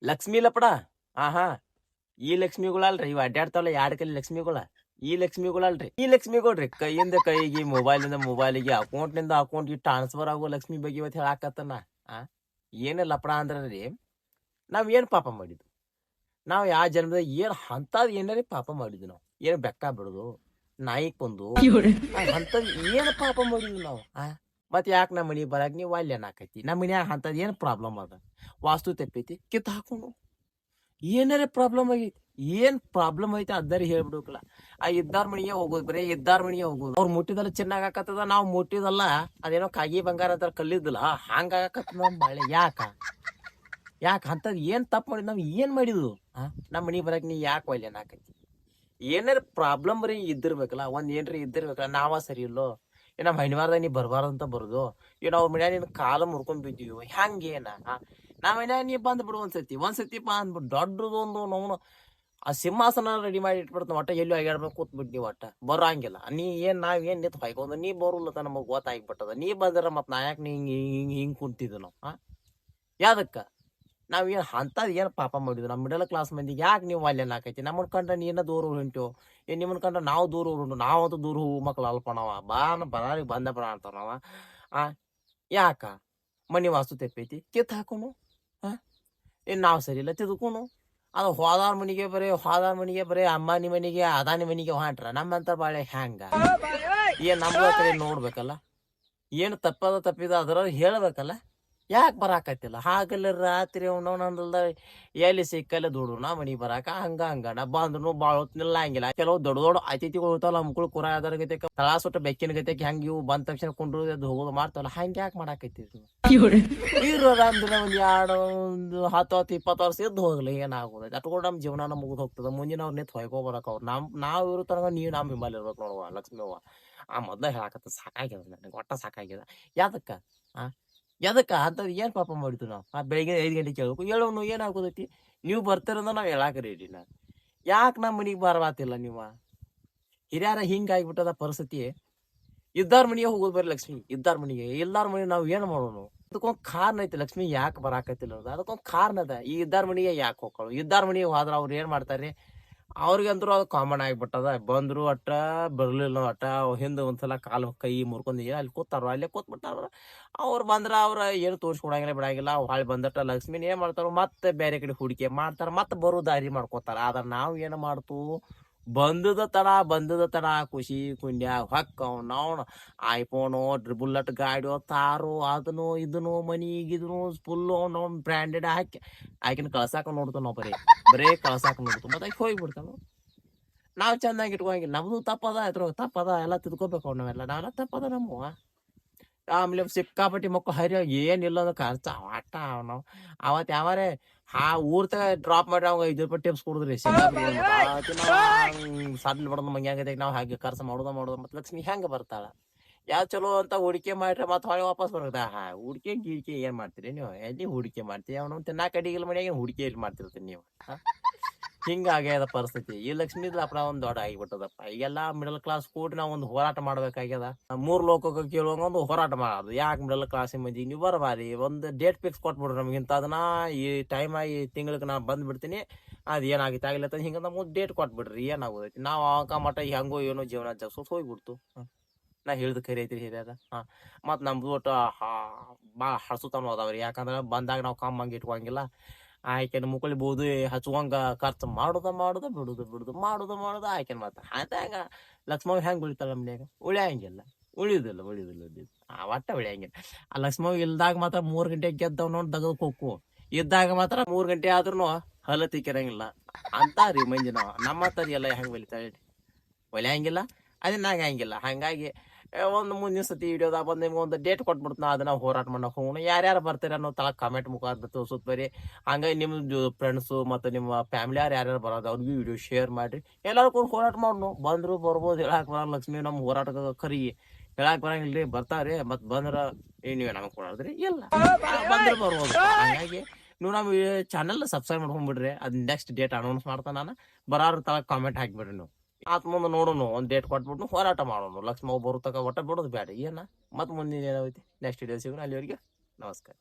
ಲಕ್ಷ್ಮಿ ಲಪಡ ಹಾ ಈ ಲಕ್ಷ್ಮಿಗಳಲ್ರಿ ಇವ್ ಅಡ್ಡಾಡ್ತಾವಲ್ಲ ಎರಡ್ ಕಲಿ ಲಕ್ಷ್ಮಿಗಳ ಈ ಲಕ್ಷ್ಮಿಗಳಲ್ರಿ ಈ ಲಕ್ಷ್ಮಿಗಳ್ರಿ ಕೈಯಿಂದ ಕೈಗೆ ಮೊಬೈಲಿಗೆ ಅಕೌಂಟ್ನಿಂದ ಅಕೌಂಟ್ಗೆ ಟ್ರಾನ್ಸ್ಫರ್ ಆಗೋ ಲಕ್ಷ್ಮಿ ಬಗ್ಗೆ ಇವತ್ತು ಹೇಳಾಕತ್ತನ ಆ ಏನ ಲಪಡ ಅಂದ್ರಿ ನಾವ್ ಏನ್ ಪಾಪ ಮಾಡಿದ್ವಿ ನಾವ್ ಯಾವ ಜನ್ಮದಾಗ ಏನ್ ಅಂತದ್ ಏನಾರ ಪಾಪ ಮಾಡಿದ್ವಿ ನಾವು ಏನ್ ಬೆಕ್ಕ ಬಿಡುದು ನಾಯಿ ಕೊಂದು ಅಂತದ್ ಏನ್ ಪಾಪ ಮಾಡಿದ್ವಿ ನಾವು ಮತ್ ಯಾಕೆ ನಮ್ಮ ಮನಿ ಬರಾಕ್ ನೀವು ಅಲ್ಲಿ ಏನಾಕೈತಿ ನಮ್ಮ ಮನ್ಯಾಗ ಅಂತದ್ ಏನ್ ಪ್ರಾಬ್ಲಮ್ ಅದ ವಾಸ್ತು ತಪ್ಪೈತಿ ಕಿತ್ ಹಾಕೊಂಡು ಏನಾರ ಪ್ರಾಬ್ಲಮ್ ಆಗೈತಿ ಏನ್ ಪ್ರಾಬ್ಲಮ್ ಐತಿ ಅದಾರಿ ಹೇಳ್ಬಿಡ್ಬೇಕಲ್ಲ ಆ ಇದ್ದಾರ್ ಮನಿಗೆ ಹೋಗೋದು ಬರೀ ಇದ್ದಾರ್ ಮನಿಗೆ ಹೋಗೋದು ಅವ್ರು ಮುಟ್ಟಿದಲ್ಲ ಚೆನ್ನಾಗ್ ಆಕತ್ತದ ನಾವ್ ಮುಟ್ಟಿದಲ್ಲ ಅದೇನೋ ಕಾಗಿ ಬಂಗಾರ ಅಂತ ಕಲ್ಲಿದ್ದಲ್ಲ ಹಂಗ ಆಕತ್ತದ ನಮ್ ಬಾಳೆ ಯಾಕ ಅಂತದ್ ಏನ್ ತಪ್ಪು ಮಾಡಿದ್ ನಾವ್ ಏನ್ ಮಾಡಿದ್ವು ನಮ್ಮ ಮನಿ ಬರಾಕ್ ನೀ ಯಾಕೆ ಒಲ್ಲೆ ಏನಾಕೈತಿ ಏನಾರ ಪ್ರಾಬ್ಲಮ್ ಬರೀ ಇದ್ದಿರ್ಬೇಕಲ್ಲ ಒಂದ್ ಏನ್ರಿ ಇದ್ದಿರ್ಬೇಕಲ್ಲ ನಾವ ಸರಿ ಇಲ್ಲೋ ನಮ್ಮ ಹಣಿವಾರದಾಗ ನೀ ಬರ್ಬಾರ್ದಂತ ಬರುದು ಅವ್ರ ಮನ್ಯಾಗ ನಿನ್ ಕಾಲ ಮುರ್ಕೊಂಡ್ ಬಿದ್ದೀವಿ ಹೆಂಗೇನ ನಾವ್ ಮನ್ಯಾಗ ನೀ ಬಂದ್ ಬಿಡು ಒಂದ್ಸತಿ ಅಂದ್ಬಿಟ್ಟು ದೊಡ್ಡದೊಂದು ನಾವು ಆ ಸಿಂಹಾಸನ ರೆಡಿ ಮಾಡಿ ಇಟ್ಬಿಡ್ತ ಒಟ್ಟ ಎಲ್ಲಿ ಅಗ್ಯಾಡ್ಬೇಕು ಕೂತ್ ಬಿಡ್ನಿ ಒಟ್ಟ ಬರಂಗಿಲ್ಲ ನೀ ನಾವ್ ಏನ್ ನಿಂತ್ ಹೊಯ್ಕೊಂಡ ನೀ ಬರುಲ್ಲತ ನಮಗ್ ಗೊತ್ತಾಗ್ಬಿಟ್ಟದ ನೀ ಬಂದ್ರ ಮತ್ ನಾಯಕ್ ನೀ ಹಿಂಗ್ ಕುಂತಿದ್ವಿ ನಾವ್ ಯಾದಕ್ಕ ನಾವ್ ಏನ್ ಅಂತದ್ ಏನ್ ಪಾಪ ಮಾಡಿದ್ವಿ ನಮ್ ಮಿಡಲ್ ಕ್ಲಾಸ್ ಮಂದಿಗೆ ಯಾಕೆ ನೀವು ಅಲ್ಲಿ ಹಾಕೈತಿ ನಮ್ಮನ್ ಕಂಡ್ರೆ ನೀನ ದೂರ ಹೊಂಟು ನಿಮ್ಮನ್ ಕಂಡ್ರೆ ನಾವು ದೂರ ಹೊಂಟು ನಾವಂತೂ ದೂರ ಹೂ ಮಕ್ಳು ಅಲ್ಪಣವ ಬರಾರಿ ಬಂದ ಬರ ಅಂತಾನವ ಯಾಕ ಮನಿ ವಾಸ್ತು ತೆಪ್ಪೈತಿ ಕಿತ್ ಹಾಕೋನು ಏನ್ ನಾವ್ ಸರಿ ಇಲ್ಲ ತಿದ್ಕೋನು ಅದು ಹೋದಾರ ಮನಿಗೆ ಬರೀ ಅಂಬಾನಿ ಮನಿಗೆ ಅದಾನಿ ಮನಿಗೆ ಹೊಂಟ್ರ ನಮ್ಮಂತ ಬಾಳೆ ಹ್ಯಾಂಗ ಏನ್ ನಮ್ಗ ಕಡೆ ನೋಡ್ಬೇಕಲ್ಲ ಏನು ತಪ್ಪಿದ ಅದ್ರ ಹೇಳ್ಬೇಕಲ್ಲ ಯಾಕೆ ಬರಾಕತ್ತಿಲ್ಲ ಹಾಗಲ್ಲ ರಾತ್ರಿ ಅವನವನಂದಲ್ದ ಎಲ್ಲಿ ಸಿಕ್ಕಲ್ಲ ದುಡ್ಡು ನಾ ಮನಿಗೆ ಬರಾಕ ಹಂಗಣ ಬಂದ್ರು ಬಾಳ ಹೊತ್ತು ನಿಲ್ಲಂಗಿಲ್ಲ ಕೆಲವು ದೊಡ್ಡ ಅತಿಥಿಗಳು ಇರ್ತಾವಲ್ಲ ಹಮ್ಗಳು ಕುರ ಅದರ ಗತೆ ತಳಾ ಸುಟ್ಟ ಬೆಕ್ಕಿನ ಗತೆ ಹೆಂಗ್ ಇವು ಬಂದ ತಕ್ಷಣ ಕೊಂಡ್ರು ಅದು ಹೋಗೋದು ಮಾಡ್ತಾವಲ್ಲ ಹಂಗ ಯಾಕೆ ಮಾಡಾಕತ್ತಿದ್ರು ಇರೋದ ಒಂದ್ 10-20 ವರ್ಷ ಇದ್ದು ಹೋಗ್ಲಿ ಏನಾಗೋದ ಅಟ್ಕೊಂಡು ನಮ್ ಜೀವನ ಮುಗಿದ್ ಹೋಗ್ತದ ಮುಂದಿನ ಅವ್ರ ನಿಂತ್ ಹೊಯ್ಕೊ ಬರಕ್ ಅವ್ರು ನಾವ್ ಇರೋ ತನಕ ನೀವ್ ನಮ್ ಹಿಂಬಲ್ ಇರ್ಬೇಕು ನೋಡುವ ಲಕ್ಷ್ಮೀವ್ವ ಮೊದ್ಲ ಹೇಳಾಕತ್ತ ಸಾಕಾಗ್ಯದ ನನಗೆ ಒಟ್ಟ ಸಾಕಾಗ್ಯದ ಯಾದಕ್ಕ ಎದಕ್ಕ ಅಂತದ್ ಏನ್ ಪಾಪ ಮಾಡಿದ್ವಿ ನಾವು ಬೆಳಿಗ್ಗೆ 5 ಗಂಟೆಗೆ ಕೇಳ್ಬೇಕು ಹೇಳೋನು ಏನಾಗೋದೈತಿ ನೀವು ಬರ್ತಾರಂದ ನಾವ್ ಹೇಳಾಕ ರೆಡಿ ಯಾಕೆ ನಮ್ಮ ಮನಿಗ್ ಬರವಾತಿಲ್ಲ ನೀವ ಹಿರಿಯಾರ ಹಿಂಗ ಆಗ್ಬಿಟ್ಟದ ಪರಿಸ್ಥಿತಿ ಇದ್ದಾರ ಮನಿಗೆ ಹೋಗೋದು ಬರೀ ಲಕ್ಷ್ಮಿ ಇದ್ದಾರ ಮನಿಗೆ ಇಲ್ಲಾರ ಮನಿ ನಾವ್ ಏನ್ ಮಾಡೋನು ಅದಕ್ಕೊಂದ್ ಕಾರಣ ಐತಿ ಲಕ್ಷ್ಮಿ ಯಾಕೆ ಬರಾಕತ್ತಿಲ್ಲ ಅದಕ್ಕೊಂದ್ ಕಾರಣ ಅದ ಈ ಇದ್ದಾರ ಮನಿಗೆ ಯಾಕೆ ಹೋಗ್ಕೊಳ್ಳು ಇದ್ದಾರ ಮನಿಗೆ ಹೋದ್ರ ಅವ್ರು ಏನ್ ಮಾಡ್ತಾರ್ರಿ ಅವ್ರಿಗಂದ್ರು ಅದು ಕಾಮನ್ ಆಗ್ಬಿಟ್ಟದ ಬಂದ್ರು ಅಟ್ಟ ಬರ್ಲಿಲ್ಲ ಅಟ್ಟ ಹಿಂದ ಒಂದ್ಸಲ ಕಾಲು ಕೈ ಮುರ್ಕೊಂಡ್ ಅಲ್ಲಿ ಕೂತಾರ ಅಲ್ಲೇ ಕೂತ್ಬಿಟ್ಟಾರ ಅವ್ರು ಬಂದ್ರ ಅವ್ರ ಏನು ತೋರ್ಸ್ಕೊಡಂಗಿಲ್ಲ ಬಿಡಂಗಿಲ್ಲ ಹೊಳ್ಳಿ ಬಂದಟ್ಟ ಲಕ್ಷ್ಮಿನ ಏನ್ ಮಾಡ್ತಾರ ಮತ್ತೆ ಬೇರೆ ಕಡೆ ಹೂಡಿಕೆ ಮಾಡ್ತಾರ ಮತ್ತೆ ಬರೋ ದಾರಿ ಮಾಡ್ಕೋತಾರ ಆದ್ರ ನಾವ್ ಏನ್ ಮಾಡ್ತು ಬಂದದ ತಡ ಖುಷಿ ಕುಂಡ್ಯ ಹೊಕ್ಕ ನಾವು ಐಫೋನು ಬುಲ್ಲಟ್ ಗಾಡಿ ತಾರು ಅದನ್ನು ಇದನ್ನು ಮನಿಗಿದನು ಫುಲ್ಲು ನಾವು ಬ್ರ್ಯಾಂಡೆಡ್ ಆಕಿನ ಕಳ್ಸಾಕ ನೋಡ್ತಾವ ನಾವು ಬರೇ ಕಳ್ಸಾಕ ನೋಡ್ತಾವ ಮತ್ತೆ ಆಕಿ ಹೋಗ್ಬಿಡ್ತಾವ ನಾವ್ ಚಂದಾಗಿ ಇಟ್ಕೊಂಗಿಲ್ಲ ನಮ್ದು ತಪ್ಪದ ಎಲ್ಲ ತಿದ್ಕೋಬೇಕು ನಾವೆಲ್ಲ ತಪ್ಪದ ನಮ್ಮ ಆಮೇಲೆ ಸಿಕ್ಕಾಪಟ್ಟಿ ಮಕ್ಕಳು ಹರಿಯ ಏನಿಲ್ಲ ಅಂದ್ರೆ ಖರ್ಚ ಆಟ ನಾವು ಅವತ್ ಯಾವಾರೆ ಊರ್ ತಗ ಡ್ರಾಪ್ ಮಾಡಿ ಅವಾಗ 5 ರೂಪಾಯಿ ಟಿಪ್ಸ್ ಕೊಡುದ್ರಿ ಸಣ್ಣ ಬಡದ ಮಂಗ್ಯಾಂಗದ ನಾವ್ ಹಾಗೆ ಖರ್ಚು ಮಾಡೋದ ಮತ್ ಲಕ್ಷ್ಮಿ ಹೆಂಗ ಬರ್ತಾಳ ಯಾವ್ ಚಲೋ ಅಂತ ಹೂಡಿಕೆ ಮಾಡ್ರೆ ಮತ್ ಹೊಳೆ ವಾಪಸ್ ಬರ್ತದ ಹೂಡಿಕೆ ಗೀಡಿಕೆ ಏನ್ ಮಾಡ್ತೀರಿ ನೀವು ಎಲ್ಲಿ ಹೂಡಿಕೆ ಮಾಡ್ತೀವಿ ಅವನು ತಿನ್ನಾಕ ಅಡಿಗಿಲ್ ಮನೆಯಾಗ ಹೂಡಿಕೆ ಎಲ್ಲಿ ಮಾಡ್ತಿರ್ತೀನಿ ನೀವು ಹಿಂಗಾಗ್ಯದ ಪರಿಸ್ಥಿತಿ ಈ ಲಕ್ಷ್ಮೀ ಲಪಡ ಒಂದ್ ದೊಡ್ಡ ಆಗಿಬಿಟ್ಟದಪ್ಪ ಈಗೆಲ್ಲಾ ಮಿಡಲ್ ಕ್ಲಾಸ್ ಕೂಡಿ ನಾವ್ ಒಂದು ಹೋರಾಟ ಮಾಡ್ಬೇಕಾಗ್ಯದ 3 ಲೋಕಕ್ಕೆ ಕೇಳುವಂಗ ಒಂದು ಹೋರಾಟ ಮಾಡೋದು ಯಾಕೆ ಮಿಡಲ್ ಕ್ಲಾಸ್ ಮಂದಿ ನೀವು ಬರಬಾರಿ ಒಂದು ಡೇಟ್ ಫಿಕ್ಸ್ ಕೊಟ್ಬಿಡ್ರಿ ನಮ್ಗೆ ಇಂತದನ್ನ ಈ ಟೈಮ್ ಈ ತಿಂಗಳಿಗೆ ನಾ ಬಂದ್ಬಿಡ್ತೀನಿ ಅದ್ ಏನಾಗಿತ್ತು ಆಗಿಲ್ಲ ಹಿಂಗ ನಮ್ಗೆ ಡೇಟ್ ಕೊಟ್ಬಿಡ್ರಿ ಏನಾಗೋದೈತಿ ನಾವ್ ಆಕ ಮಟ್ಟ ಹೆಂಗೋ ಏನೋ ಜೀವನ ಜಗ್ಸೋತ್ ಹೋಗ್ಬಿಡ್ತು ನಾ ಹೇಳ್ದು ಕರಿ ಐತ್ರಿ ಹಿರಿಯದ ಮತ್ ನಮ್ದು ಒಟ್ಟು ಬಾಳ ಹಡ್ಸುತಾನ ಅದಾವ್ರಿ ಯಾಕಂದ್ರ ಬಂದಾಗ ನಾವ್ ಕಮ್ಮಂಗ್ ಇಟ್ಕೊಂಗಿಲ್ಲ ಆಯ್ಕೆನ ಮುಕ್ಕಳಿಬಹುದು ಹಚ್ಚುವಂಗ ಖರ್ಚು ಮಾಡುದ ಬಿಡುದು ಆಯ್ಕೆನ ಮಾತ ಹಂಗ ಲಕ್ಷ್ಮವ್ ಹೆಂಗ್ ಉಳಿತಾಳ ಮನ್ಯಾಗ ಉಳಿಯಂಗಿಲ್ಲ ಉಳಿಯುದಿಲ್ಲ ಒಟ್ಟ ಉಳಿಯಂಗಿಲ್ಲ ಆ ಲಕ್ಷ್ಮವ್ ಇಲ್ದಾಗ ಮಾತ್ರ 3 ಗಂಟೆಗೆ ಗೆದ್ದವ್ ನೋಡ್ ದಗದಕ್ ಹೋಗ್ಕು ಇದ್ದಾಗ ಮಾತ್ರ 3 ಗಂಟೆ ಆದ್ರೂ ಹಲ ತಿಕ್ಕಿರಂಗಿಲ್ಲ ಅಂತಾರಿ ಮಂದಿ ನಾವ್ ನಮ್ಮ ತರಿ ಎಲ್ಲ ಹೆಂಗ್ ಹೊಲಿತಾಳೆ ಹೊಲಿಯಂಗಿಲ್ಲ ಅದನ್ನಾಗ ಹಂಗಿಲ್ಲ ಹಂಗಾಗಿ ಒಂದು ಮುಂದಿನ ಸತಿ ವಿಡಿಯೋದಾಗ ಬಂದು ನಿಮ್ಗೆ ಒಂದು ಡೇಟ್ ಕೊಟ್ಬಿಡ್ತು ನಾ ಅದನ್ನ ಹೋರಾಟ ಮಾಡಕ್ ಹೋಗೋಣ ಯಾರ್ಯಾರು ಬರ್ತೀರ ಅನ್ನೋ ತಳ ಕಮೆಂಟ್ ಮುಖಾಂತರ ತೋರ್ಸುತ್ತ ಬರೀ ಹಂಗಾಗಿ ನಿಮ್ದು ಫ್ರೆಂಡ್ಸು ಮತ್ತು ನಿಮ್ಮ ಫ್ಯಾಮಿಲಿ ಯಾರ್ಯಾರು ಬರೋದು ಅವ್ರಿಗೂ ವಿಡಿಯೋ ಶೇರ್ ಮಾಡ್ರಿ ಎಲ್ಲರೂ ಕೂಡ ಹೋರಾಟ ಮಾಡೋಣ ಬಂದ್ರು ಬರ್ಬೋದು ಹೇಳಕ್ ಬರಲ್ಲ ಲಕ್ಷ್ಮಿ ನಮ್ಮ ಹೋರಾಟದ ಕರಿ ಹೇಳಕ್ ಬರಂಗಿಲ್ರಿ ಬರ್ತಾವ್ರಿ ಮತ್ ಬಂದ್ರ ನೀವೇ ನಮಗ್ ಕೊಡೋದ್ರಿ ಇಲ್ಲ ಬಂದ್ರೆ ಬರ್ಬೋದು ಹಂಗಾಗಿ ನೀವು ನಮ್ಮ ಚಾನಲ್ ಸಬ್ಸ್ಕ್ರೈಬ್ ಮಾಡ್ಕೊಂಡ್ಬಿಡ್ರಿ ಅದ್ ನೆಕ್ಸ್ಟ್ ಡೇಟ್ ಅನೌನ್ಸ್ ಮಾಡ್ತಾ ನಾನು ಬರಾರ ತಳ ಕಾಮೆಂಟ್ ಹಾಕ್ಬಿಡ್ರಿ ನೀವು ಆತ್ ಮುಂದೆ ನೋಡೋಣ ಒಂದ್ ಡೇಟ್ ಕೊಟ್ಬಿಟ್ಟು ಹೋರಾಟ ಮಾಡೋಣ ಲಕ್ಷ್ಮ ಬರೋ ತಕ ಒಟ್ಟ ಬಿಡೋದು ಬೇಡ ಏನ ಮತ್ ಮುಂದಿನ ಏನೈತಿ ನೆಕ್ಸ್ಟ್ ವಿಡಿಯೋ ಸಿಗೋಣ ಅಲ್ಲಿವರೆಗೆ ನಮಸ್ಕಾರ.